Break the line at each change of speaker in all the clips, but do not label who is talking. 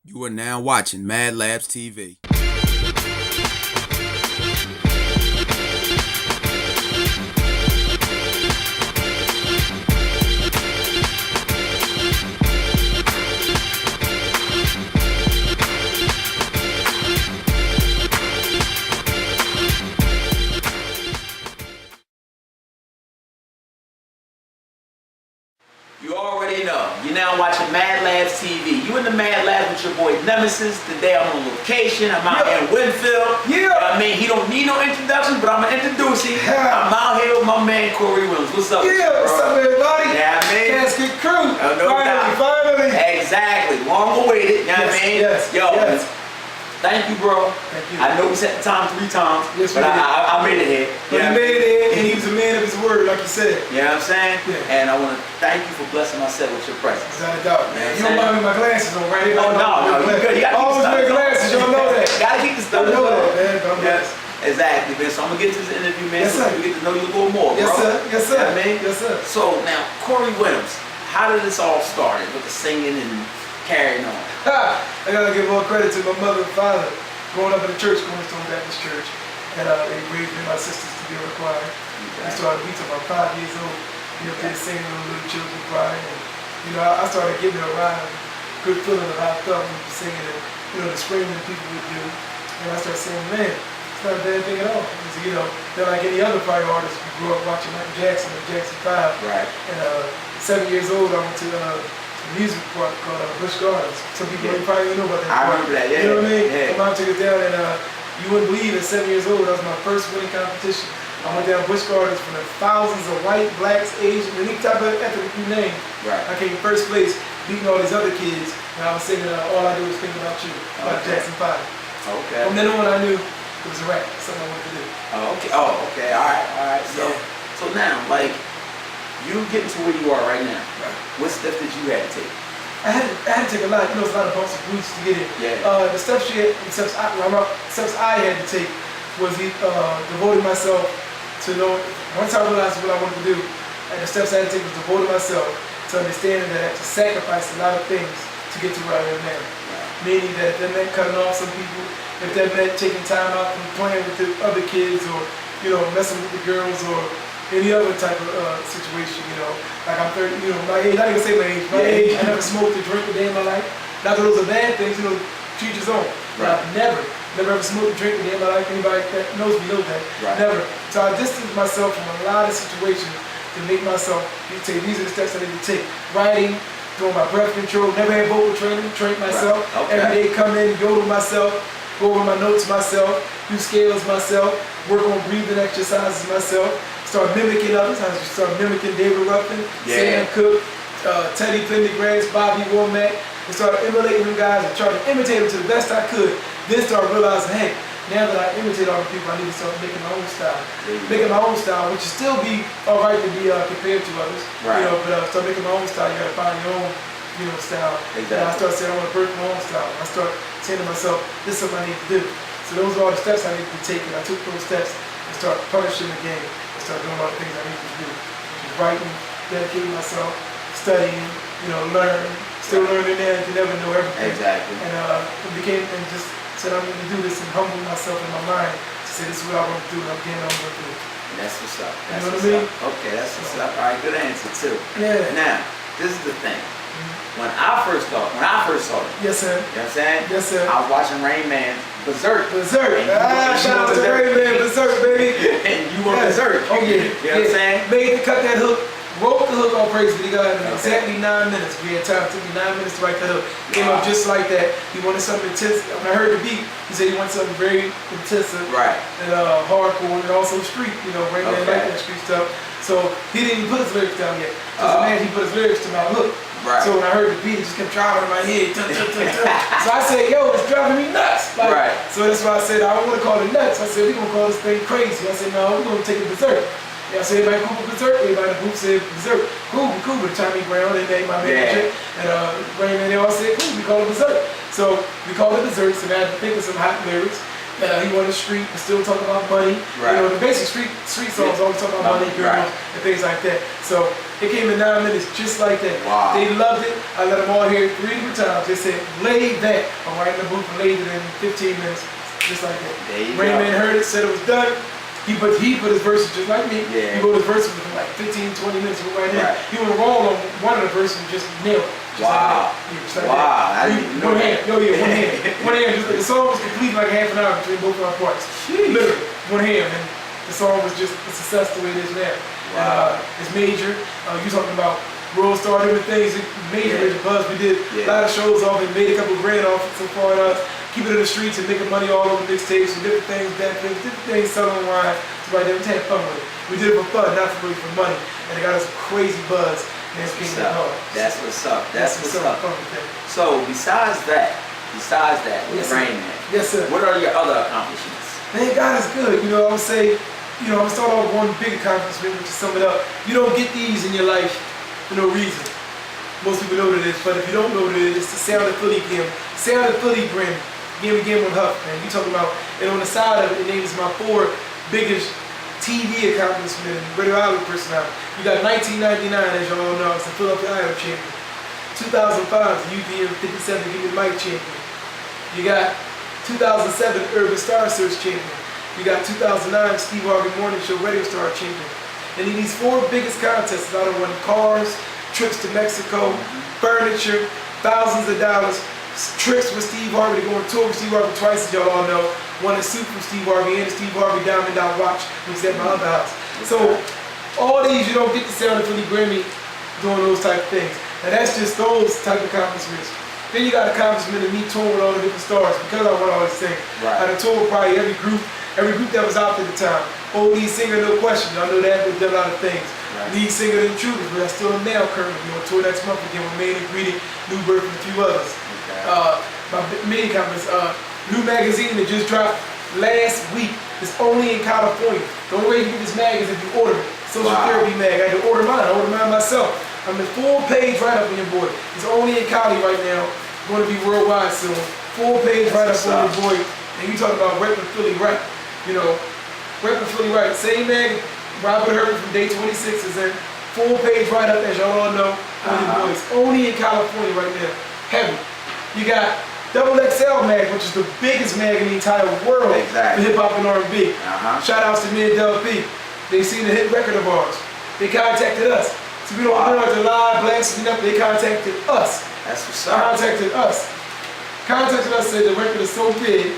You are now watching Mad Labs TV.
You already know. You're now watching Mad Labs TV. You in the Mad Labs with your boy Nemesis. Today I'm on location. I'm out here in Winfield. I mean, he don't need no introduction, but I'm going to introduce him. I'm out here with my man Corey Wims. What's up?
What's up, everybody?
Yeah, man.
Casket crew.
Finally. Exactly. Long awaited. You know what I mean?
Yes.
Thank you, bro.
Thank you.
I know we set the time 3 times, but I made it here.
But he made it here, and he was a man of his word, like you said.
You know what I'm saying?
Yeah.
And I want to thank you for blessing myself with your presence.
Without a doubt. You don't mind me my glasses on, right?
Oh, no, you good. You gotta
always wear glasses, y'all know that.
Gotta keep the stuff.
I know that, man.
Yes, exactly, man. So I'm gonna get to this interview, man.
Yes,
so
sir.
we get to know you a little more, bro.
Yes, sir. Yes, sir.
You know what I mean?
Yes, sir.
So now, Corey Wims, how did this all start with the singing and carrying on?
I gotta give all credit to my mother and father. Growing up in the church, going to Stone Baptist Church, and they raised me and my sisters to be in the choir. We started till about 5 years old. You know, they singing on little children choir, and you know, I started getting a ride, good feeling of how I felt when we were singing, and you know, the screaming that people would do. And I started saying, man, it's not a bad thing at all. Because, you know, they're like any other choir artist. We grew up watching Michael Jackson and Jackson 5.
Right.
And 7 years old, I went to music park called Busch Gardens. Some people probably know about that.
I remember that,
You know what I mean?
Yeah.
My mom took us down, and you wouldn't believe at 7 years old, that was my first winning competition. I went down Busch Gardens from the thousands of white, blacks, Asians, any type of ethnic you name.
Right.
I came first place, beating all these other kids, and I was singing All I Do Is Think About You, by Jackson 5.
Okay.
From then on, I knew it was a rap, something I wanted to do.
Oh, okay. All right. So now, like, you getting to where you are right now.
Right.
What steps did you have to take?
I had to take a lot, you know, it's a lot of bumps and bruises to get in.
Yeah.
The steps I had to take was devoting myself to know, once I realized what I wanted to do, and the steps I had to take was devoting myself to understanding that I had to sacrifice a lot of things to get to where I am now. Right. Meaning that if that meant cutting off some people, if that meant taking time out from playing with the other kids, or, you know, messing with the girls, or any other type of situation, you know. Like I'm 30, you know, my age, not even say my age. My age, I never smoked or drank a day in my life. Not that those are bad things, you know, to each his own. But I've never ever smoked or drank a day in my life. Anybody that knows me knows that. Right. Never. So I distanced myself from a lot of situations to make myself, these are the steps I need to take. Writing, doing my breath control, never had vocal training, train myself. Right. Okay. Every day come in, yodel myself, go over my notes myself, do scales myself, work on breathing exercises myself. Start mimicking others. I start mimicking David Ruffin, Sam Cooke, Teddy Pendergrass, Bobby Womack, and started emulating them guys and tried to imitate them to the best I could. Then started realizing, hey, now that I imitate all the people, I need to start making my own style. Making my own style, which will still be all right to be compared to others. Right. You know, but start making my own style. You got to find your own, you know, style. Exactly. And I started saying, I want to birth my own style. I start saying to myself, this is something I need to do. So those are all the steps I need to take, and I took those steps and started punishing the game. Start doing all the things I need to do. Writing, dedicating myself, studying, you know, learning, still learning there, you never know everything.
Exactly.
And just said I'm going to do this and humble myself in my mind to say this is what I want to do and I'm getting on with it.
And that's what's up.
You know what I mean?
Okay, that's what's up. All right, good answer too.
Yeah.
Now, this is the thing. When I first saw it.
Yes, sir.
You know what I'm saying?
Yes, sir.
I was watching Rain Man Berserk.
Shout out to Rain Man Berserk, baby.
And you were Berserk.
Oh, yeah.
You know what I'm saying?
Made to cut that hook, wrote the hook on Praise Be to God in exactly 9 minutes. We had time. It took me 9 minutes to write the hook. Came up just like that. He wanted something intense. When I heard the beat, he said he wanted something very intensive. Right. And hardcore and also street. You know, Rain Man liked that street stuff. So he didn't even put his lyrics down yet. So man, he put his lyrics to my hook. Right. So when I heard the beat, it just kept driving in my head. So I said, yo, it's driving me nuts. Like, so that's why I said, I don't want to call it nuts. I said, we're going to call this thing crazy. I said, no, we're going to take it berserk. Yeah, I said, everybody cool with berserk. Everybody in the group said berserk. Cool with Tommy Brown and my manager. And Rain Man, they all said, cool, we call it berserk. So we called it berserk. So I had to think of some hot lyrics. He wanted the street, but still talking about money. Right. You know, the basic street songs always talk about money, girls, and things like that. So It came in 9 minutes, just like that.
Wow.
They loved it. I let them all hear it 3 different times. They said, "Lay that." I'm right in the booth and laid it in 15 minutes, just like that.
There you
Rain
go.
Man heard it, said it was done. He put his verses just like me.
Yeah.
He wrote his verses within like 15, 20 minutes. Right in.
Right.
He went wrong on one of the verses and just nailed it. Just
Wow.
like that. Yeah, just like
Wow.
that.
I didn't even know
One
that.
hand. Yo, yeah, one hand. One hand. Just, the song was complete in like half an hour between both of our parts. Literally, one hand. And the song was just a success the way it is now.
Wow.
And, it's major. You talking about World Star, different things. Major,
Yeah.
major buzz. We did a lot of shows off and made a couple grand off it so far. Keep it in the streets and making money all over mixtapes and different things, different things selling online. So right there, we just had fun with it. We did it for fun, not for really for money. And it got us a crazy buzz. And it's
What's
getting hard.
up? That's what's up. That's what's up.
Fun with that.
So besides that, with
Yes, sir.
Rain Man,
Yes, sir.
what are your other accomplishments?
Man, God is good. I would say, I'm gonna start off with one big accomplishment, which is sum it up. You don't get these in your life for no reason. Most people know what it is, but if you don't know what it is, it's the Sound of Philly game. Sound of Philly Grim. Game with Huff, man. You talking about, and on the side of it, it names my 4 biggest TV accomplishments and radio outlet personality. You got 1999, as y'all all know, it's the Philadelphia Idol champion. 2005, the UPM 57 Give Me the Mic champion. You got 2007 Urban Star Search champion. You got 2009 Steve Harvey Morning Show Radio Star champion. And in these 4 biggest contests, I done won cars, trips to Mexico, furniture, thousands of dollars, trips with Steve Harvey to go on tour with Steve Harvey twice, as y'all all know. Won a suit from Steve Harvey and a Steve Harvey Diamond Dot watch, which is at my other house. So all these, you don't get the Sound of Philly Grammy doing those type of things. And that's just those type of accomplishments. Then you got accomplishment of me touring with all the different stars because I won all these things.
Right.
I done toured with probably every group that was out there at the time. Old lead singer, no question. I know that, we've done a lot of things.
Right.
Lead singer, The Intruders, but I still am now currently. On tour next month again with Main Ingredient, New Birth, and a few others. My main accomplishments, new magazine that just dropped last week. It's only in California. The only way you can get this mag is if you order it. Social Therapy mag. I had to order mine. I ordered mine myself. I'm in full page write-up on your boy. It's only in Cali right now. Going to be worldwide soon. Full page write-up on your boy. And you talking about repping Philly right. Repping Philly right. Same mag. Robert Herbert from Day 26 is in. Full page write-up, as y'all all know, on your boys. Only in California right now. Heavy. You got Double XL mag, which is the biggest mag in the entire world for hip hop and R&B. Shout outs to me and Del P. They seen the hit record of ours. They contacted us. So we don't know the live blacks and nothing. They contacted us.
That's what's up.
Contacted us. Said the record is so big,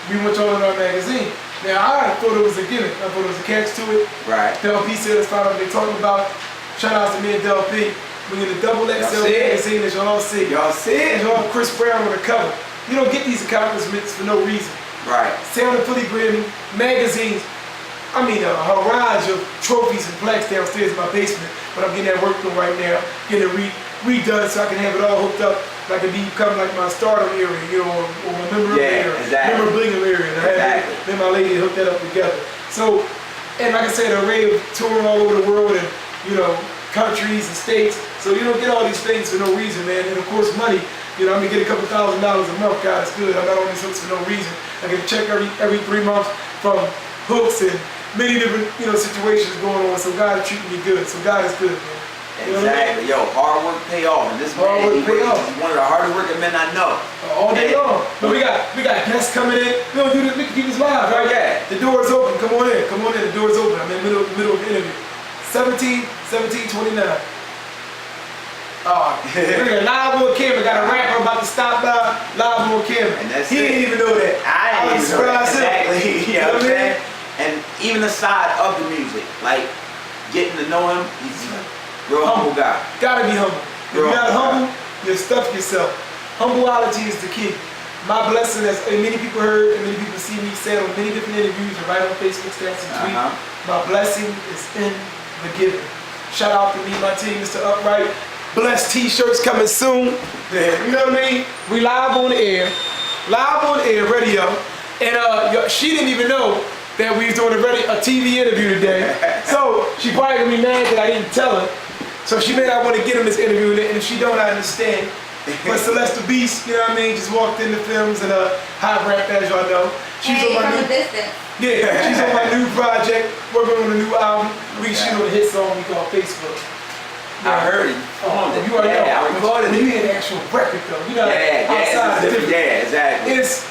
we want y'all in our magazine. Now I thought it was a gimmick. I thought it was a catch to it.
Right.
Del P said that's what they talking about. Shout outs to me and Del P. We in the Double XL magazine that y'all see.
Y'all see it?
And y'all Chris Brown on the cover. You don't get these accomplishments for no reason.
Right.
Sound of Philly Grammy, magazines. I mean, a barrage of trophies and plaques downstairs in my basement. But I'm getting that work done right now. Getting it redone so I can have it all hooked up. Like it become like my stardom area, or my memorabilia area. Memorabilia area. And I had me and my lady hooked that up together. So, and like I said, an array of touring all over the world and, countries and states. So you don't get all these things for no reason, man. And of course, money. I'm gonna get a couple $1,000s a month. God, it's good. I'm not on these hooks for no reason. I get a check every 3 months from hooks and many different situations going on. So God is treating me good. So God is good, man.
Exactly. Yo, hard work pay off. And this man, he's one of the hardest working men I know.
All day long. But we got guests coming in. We don't do this. We can keep this live, right?
Yeah.
The door is open. Come on in. The door is open. I'm in the middle of the interview. 1729. We're live on camera. Got a rapper about to stop by live on camera.
And that's
he didn't even know that.
I didn't even know that. Exactly.
You know what I mean?
And even aside of the music, like getting to know him, he's a real humble guy.
Gotta be humble. If you're not humble, you'll stuff yourself. Humbleology is the key. My blessing, as many people heard and many people see me say on many different interviews and right on Facebook stats and tweet, my blessing is in the giving. Shout out to me, my team, Mr. Upright. Blessed t-shirts coming soon. You know what I mean? We live on the air, radio. And she didn't even know that we was doing a TV interview today. So she probably gonna be mad that I didn't tell her. So she may not want to get in this interview, and if she don't, I understand. But Celeste the Beast, you know what I mean, just walked in the films and hot rap, as y'all know. She's on my new
distance.
Yeah, she's on my new project, working on a new album. We shoot on a hit song we call Facebook.
I heard it.
You already know.
I recorded
when
it.
you hear the actual record though, you know, outside
it's different. Exactly.
It's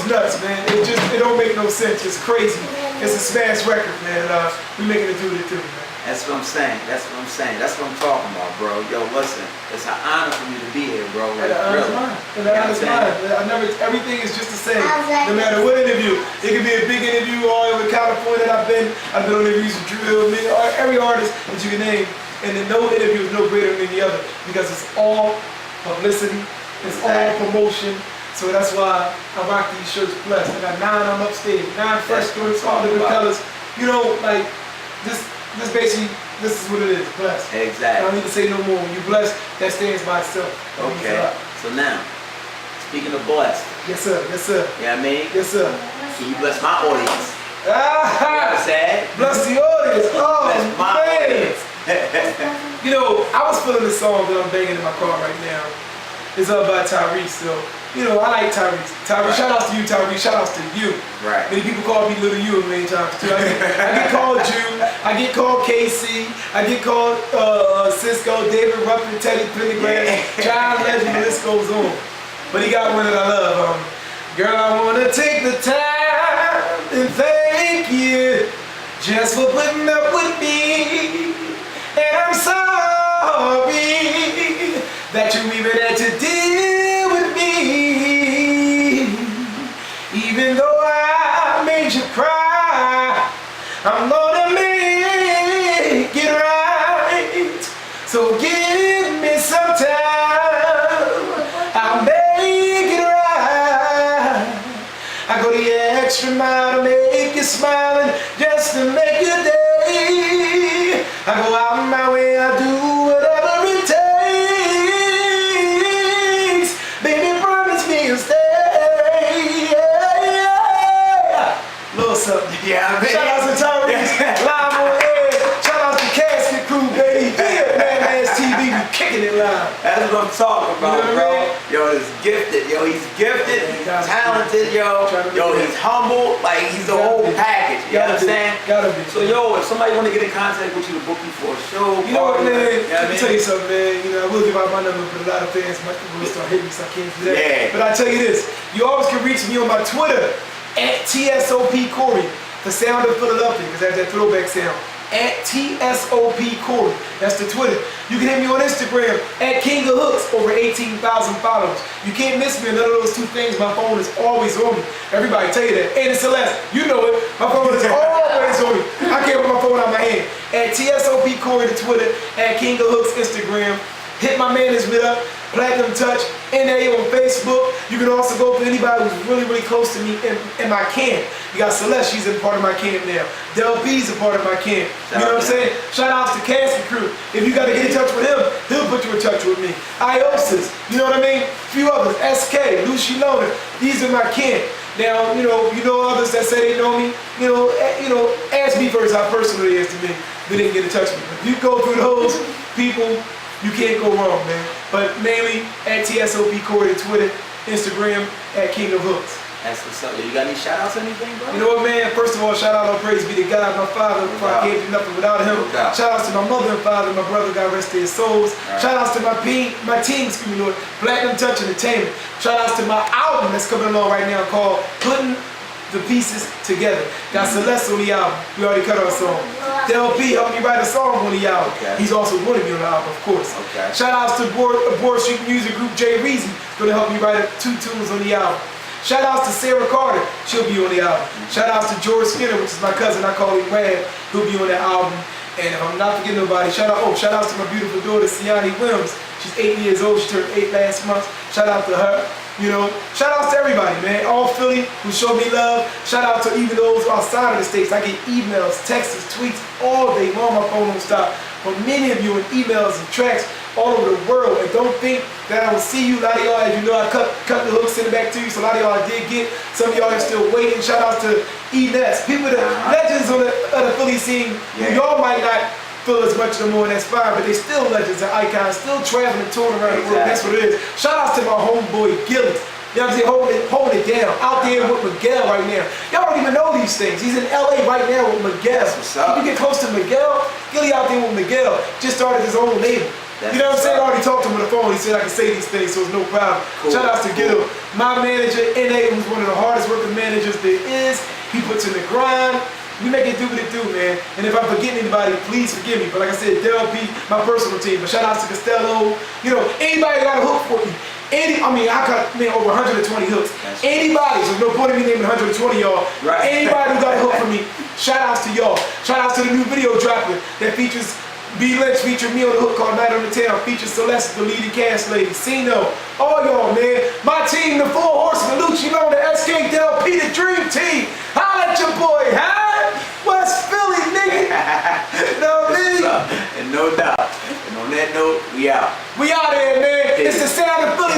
nuts, man. It don't make no sense. It's crazy. It's a smash record, man. We making it do it too, man.
That's what I'm saying. That's what I'm talking about, bro. Yo, listen, it's an honor for me to be here, bro. Like, really.
Everything is just the same. No matter what interview, it could be a big interview all over California that I've been on interviews with Drew, every artist that you can name, and then no interview is no greater than the other because it's all publicity, it's all promotion. So that's why I rock these shirts blessed. I got 9 on upstairs, 9 fresh shirts, all different colors. You know, like this basically, this is what it is, blessed.
Exactly.
I don't need to say no more. When you blessed, that stands by itself.
Okay. So now, speaking of blessed.
Yes, sir. Yes, sir.
You know what I mean?
Yes, sir.
Can you bless my audience? You know what I'm saying?
Bless the audience. Oh,
bless my audience.
You know, I was feeling this song that I'm banging in my car right now. It's up by Tyrese, so, you know, I like Tyrese. Tyrese, shout outs to you, Tyrese, shout outs to you.
Right.
Many people call me Little You many times too. I get called Jew, I get called KC, I get called Cisco, David Ruffin, Teddy Pendergrass, John Legend, the list goes on. But he got one that I love. Girl, I wanna take the time and thank you just for putting up with me. And I'm sorry that you even had to deal with me. Even though I made you cry, I'm gonna make it right. So give me some time, I'll make it right. I go the extra mile to make you smile and just to make your day. I go out my way, I do whatever it takes. Baby, promise me you'll stay. Little something.
Yeah, I mean.
Shout out to Tyrese, live on air. Shout out to Casket Crew, baby. Yeah, Man TV, we kicking it live.
That's what I'm talking about,
You know what I mean?
bro. Yo, he's gifted. Yo, he's gifted,
Yeah,
talented, yo. Yo, he's humble. Like, he's the whole package. You understand?
Gotta be.
So, yo, if somebody want to get in contact with you to book you for a show,
You know what, man?
you know
Let me tell you something, man. You know, I will give out my number, but a lot of fans might will start hitting me, so I can't do that.
Yeah.
But I tell you this, you always can reach me on my Twitter at TSOP Corey, the sound of Philadelphia, because that's that throwback sound. At TSOP Corey, that's the Twitter. You can hit me on Instagram at King of Hooks, over 18,000 followers. You can't miss me in none of those two things. My phone is always on me. Everybody tell you that. And Celeste, you know it. My phone is always on me. I can't put my phone out of my hand. At TSOP Corey, the Twitter. At King of Hooks, Instagram. Hit my management up, Platinum Touch, NA on Facebook. You can also go to anybody who's really, really close to me in my camp. You got Celeste, she's a part of my camp now. Del P's a part of my camp. You know what I'm saying? Shout outs to Casket Crew. If you gotta get in touch with him, he'll put you in touch with me. Iosis, you know what I mean? A few others, SK, Lucy Loner, these are my camp. Now, you know others that say they know me, you know, ask me first how personal it is to me. They didn't get in touch with me. If you go through those people, you can't go wrong, man. But mainly at TSOP Corey, Twitter, Instagram, at King of Hooks.
That's what's up. You got any shout outs or anything, bro?
You know what, man? First of all, shout out, all praise be to God, my father, for I can't do nothing without him. Shout outs to my mother and father, my brother, God rest their souls.
Right.
Shout outs to my team, excuse me, Lord, Platinum Touch Entertainment. Shout outs to my album that's coming along right now called Putting the Pieces Together. Got Celeste on the album. We already cut our song. Del P helped me write a song on the album.
Okay.
He's also going to be on the album, of course.
Okay.
Shout outs to Board Street Music Group, Jay Reezy, going to help me write 2 tunes on the album. Shout outs to Sarah Carter, she'll be on the album. Shout outs to George Skinner, which is my cousin, I call him Rad, he'll be on that album. And if I'm not forgetting nobody, shout outs to my beautiful daughter, Siani Wims. She's 8 years old, she turned 8 last month. Shout out to her. You know, shout outs to everybody, man. All Philly who showed me love. Shout out to even those outside of the states. I get emails, texts, tweets all day long. My phone don't stop. From many of you in emails and tracks all over the world. And don't think that I will see you. A lot of y'all, as you know, I cut the hook, send it back to you. So a lot of y'all I did get. Some of y'all are still waiting. Shout out to E-Ness. People that legends on the Philly scene. Yeah. Y'all might not feel as much no more, and that's fine, but they still legends and icons, still traveling and touring around the world. That's what it is. Shout outs to my homeboy Gillis. You know what I'm saying? Holding it down. Out there with Miguel right now. Y'all don't even know these things. He's in LA right now with Miguel.
What's up?
If you get close to Miguel, Gilly out there with Miguel. Just started his own label. You know what I'm saying? I already talked to him on the phone. He said I can say these things, so it's no problem.
Cool.
Shout outs to Gil. My manager, NA, who's one of the hardest working managers there is. He puts in the grind. We make it do what it do, man. And if I'm forgetting anybody, please forgive me. But like I said, Del P, my personal team. But shout outs to Costello. You know, anybody got a hook for me. I got over 120 hooks. Anybody, so no point in me naming 120 y'all.
Right.
Anybody who got a hook for me, shout outs to y'all. Shout outs to the new video dropping that features B. Lynch, featured me on the hook called Night on the Town, features Celeste, the leading cast lady, Cino, all y'all, man. My team, the Four Horsemen, Lucino, the SK, Del P, the Dream Team. Holla at your boy, huh? West Philly, nigga. You know what I mean?
And no doubt. And on that note, we out.
We out here, man. It's the sound of Philly.